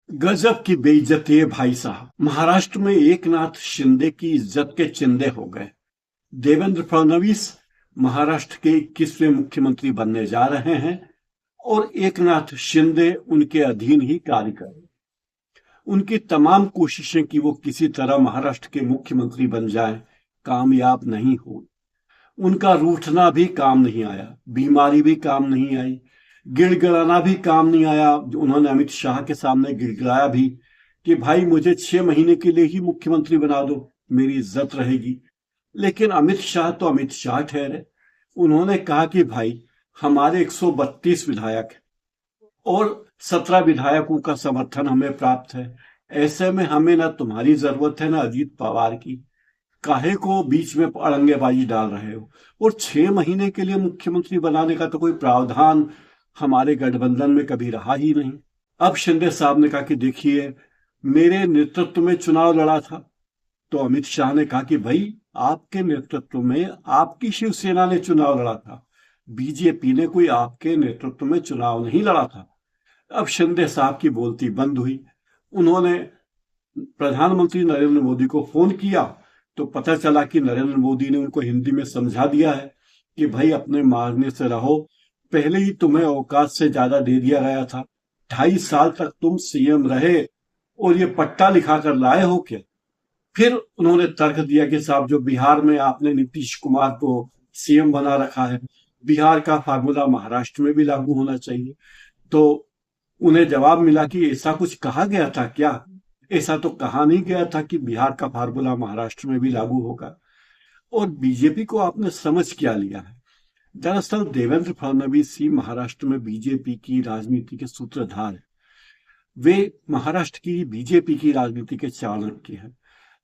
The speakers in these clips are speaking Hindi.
गजब की बेइज्जती है भाई साहब। महाराष्ट्र में एकनाथ शिंदे की इज्जत के चिंदे हो गए। देवेंद्र फडणवीस महाराष्ट्र के 21वें मुख्यमंत्री बनने जा रहे हैं और एकनाथ शिंदे उनके अधीन ही कार्य करें। उनकी तमाम कोशिशें कि वो किसी तरह महाराष्ट्र के मुख्यमंत्री बन जाएं, कामयाब नहीं हुई। उनका रूठना भी काम नहीं आया, बीमारी भी काम नहीं आई, गिड़गिड़ाना भी काम नहीं आया। उन्होंने अमित शाह के सामने गिड़गिड़ाया भी कि भाई मुझे 6 महीने के लिए ही मुख्यमंत्री बना दो, मेरी इज्जत रहेगी। लेकिन अमित शाह तो अमित शाह ठहरे। उन्होंने कहा कि भाई हमारे 132 विधायक हैं और 17 विधायकों का समर्थन हमें प्राप्त है। ऐसे में हमें ना तुम्हारी जरूरत है ना अजीत पवार की। काहे को बीच में अड़ंगेबाजी डाल रहे हो? और 6 महीने के लिए मुख्यमंत्री बनाने का तो कोई प्रावधान हमारे गठबंधन में कभी रहा ही नहीं। अब शिंदे साहब ने कहा कि देखिए, मेरे नेतृत्व में चुनाव लड़ा था। तो अमित शाह ने कहा कि भाई आपके नेतृत्व में आपकी शिवसेना ने चुनाव लड़ा था, बीजेपी ने कोई आपके नेतृत्व में चुनाव नहीं लड़ा था। अब शिंदे साहब की बोलती बंद हुई। उन्होंने प्रधानमंत्री नरेंद्र मोदी को फोन किया तो पता चला कि नरेंद्र मोदी ने उनको हिंदी में समझा दिया है कि भाई अपने मारने से रहो, पहले ही तुम्हें औकात से ज्यादा दे दिया गया था। 2.5 साल तक तुम सीएम रहे और ये पट्टा लिखा कर लाए हो क्या? फिर उन्होंने तर्क दिया कि साहब जो बिहार में आपने नीतीश कुमार को सीएम बना रखा है, बिहार का फार्मूला महाराष्ट्र में भी लागू होना चाहिए। तो उन्हें जवाब मिला कि ऐसा कुछ कहा गया था क्या? ऐसा तो कहा नहीं गया था कि बिहार का फार्मूला महाराष्ट्र में भी लागू होगा। और बीजेपी को आपने समझ क्या लिया है? दरअसल देवेंद्र फडणवीस ही महाराष्ट्र में बीजेपी की राजनीति के सूत्रधार है। वे महाराष्ट्र की बीजेपी की राजनीति के चाणक्य हैं।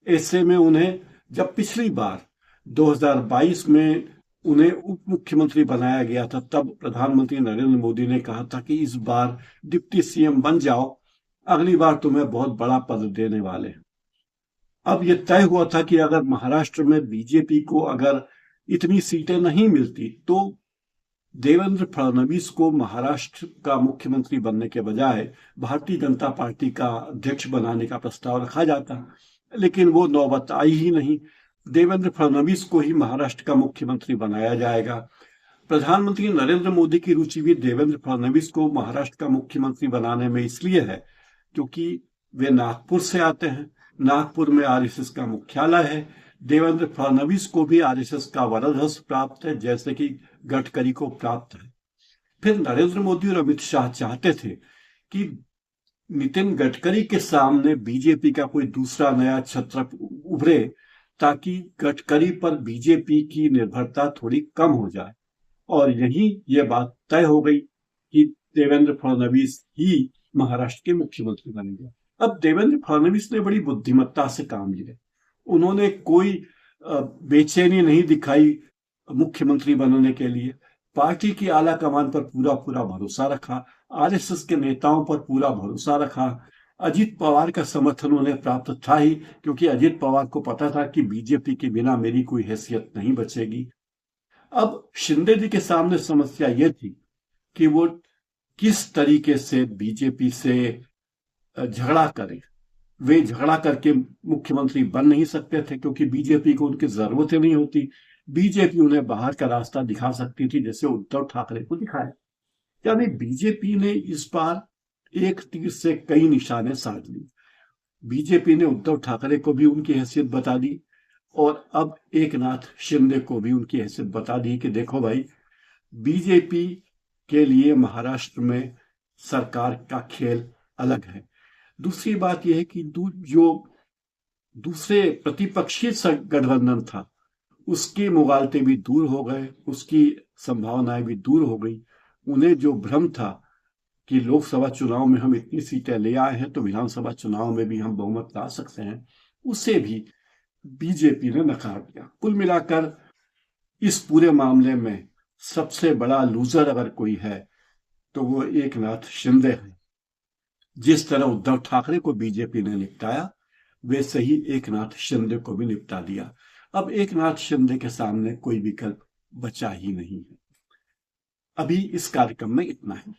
ऐसे में उन्हें जब पिछली बार 2022 में उन्हें उप मुख्यमंत्री बनाया गया था, तब प्रधानमंत्री नरेंद्र मोदी ने कहा था कि इस बार डिप्टी सीएम बन जाओ, अगली बार तुम्हें बहुत बड़ा पद देने वाले हैं। अब यह तय हुआ था कि अगर महाराष्ट्र में बीजेपी को अगर इतनी सीटें नहीं मिलती तो देवेंद्र फडणवीस को महाराष्ट्र का मुख्यमंत्री बनने के बजाय भारतीय जनता पार्टी का अध्यक्ष बनाने का प्रस्ताव रखा जाता। लेकिन वो नौबत आई ही नहीं। देवेंद्र फडणवीस को ही महाराष्ट्र का मुख्यमंत्री बनाया जाएगा। प्रधानमंत्री नरेंद्र मोदी की रुचि भी देवेंद्र फडणवीस को महाराष्ट्र का मुख्यमंत्री बनाने में इसलिए है क्योंकि वे नागपुर से आते हैं। नागपुर में आरएसएस का मुख्यालय है। देवेंद्र फडणवीस को भी आरएसएस का वरद हस्त प्राप्त है, जैसे कि गडकरी को प्राप्त है। फिर नरेंद्र मोदी और अमित शाह चाहते थे कि नितिन गडकरी के सामने बीजेपी का कोई दूसरा नया छत्र उभरे, ताकि गडकरी पर बीजेपी की निर्भरता थोड़ी कम हो जाए। और यही ये बात तय हो गई कि देवेंद्र फडणवीस ही महाराष्ट्र के मुख्यमंत्री बनेंगे। अब देवेंद्र फडणवीस ने बड़ी बुद्धिमत्ता से काम लिया। उन्होंने कोई बेचैनी नहीं दिखाई मुख्यमंत्री बनने के लिए। पार्टी की आला कमान पर पूरा पूरा भरोसा रखा, आरएसएस के नेताओं पर पूरा भरोसा रखा। अजीत पवार का समर्थन उन्हें प्राप्त था ही, क्योंकि अजीत पवार को पता था कि बीजेपी के बिना मेरी कोई हैसियत नहीं बचेगी। अब शिंदे जी के सामने समस्या यह थी कि वो किस तरीके से बीजेपी से झगड़ा करें। वे झगड़ा करके मुख्यमंत्री बन नहीं सकते थे क्योंकि बीजेपी को उनकी जरूरत ही नहीं होती। बीजेपी उन्हें बाहर का रास्ता दिखा सकती थी, जैसे उद्धव ठाकरे को दिखाया। यानी बीजेपी ने इस बार एक तीर से कई निशाने साध ली। बीजेपी ने उद्धव ठाकरे को भी उनकी हैसियत बता दी और अब एकनाथ शिंदे को भी उनकी हैसियत बता दी कि देखो भाई, बीजेपी के लिए महाराष्ट्र में सरकार का खेल अलग है। दूसरी बात यह है कि जो दूसरे प्रतिपक्षी गठबंधन था उसके मुगालते भी दूर हो गए, उसकी संभावनाएं भी दूर हो गई। उन्हें जो भ्रम था कि लोकसभा चुनाव में हम इतनी सीटें ले आए हैं तो विधानसभा चुनाव में भी हम बहुमत ला सकते हैं, उसे भी बीजेपी ने नकार दिया। कुल मिलाकर इस पूरे मामले में सबसे बड़ा लूजर अगर कोई है तो वो एकनाथ शिंदे है। जिस तरह उद्धव ठाकरे को बीजेपी ने निपटाया, वैसे ही एकनाथ शिंदे को भी निपटा दिया। अब एकनाथ शिंदे के सामने कोई विकल्प बचा ही नहीं है। अभी इस कार्यक्रम में इतना ही।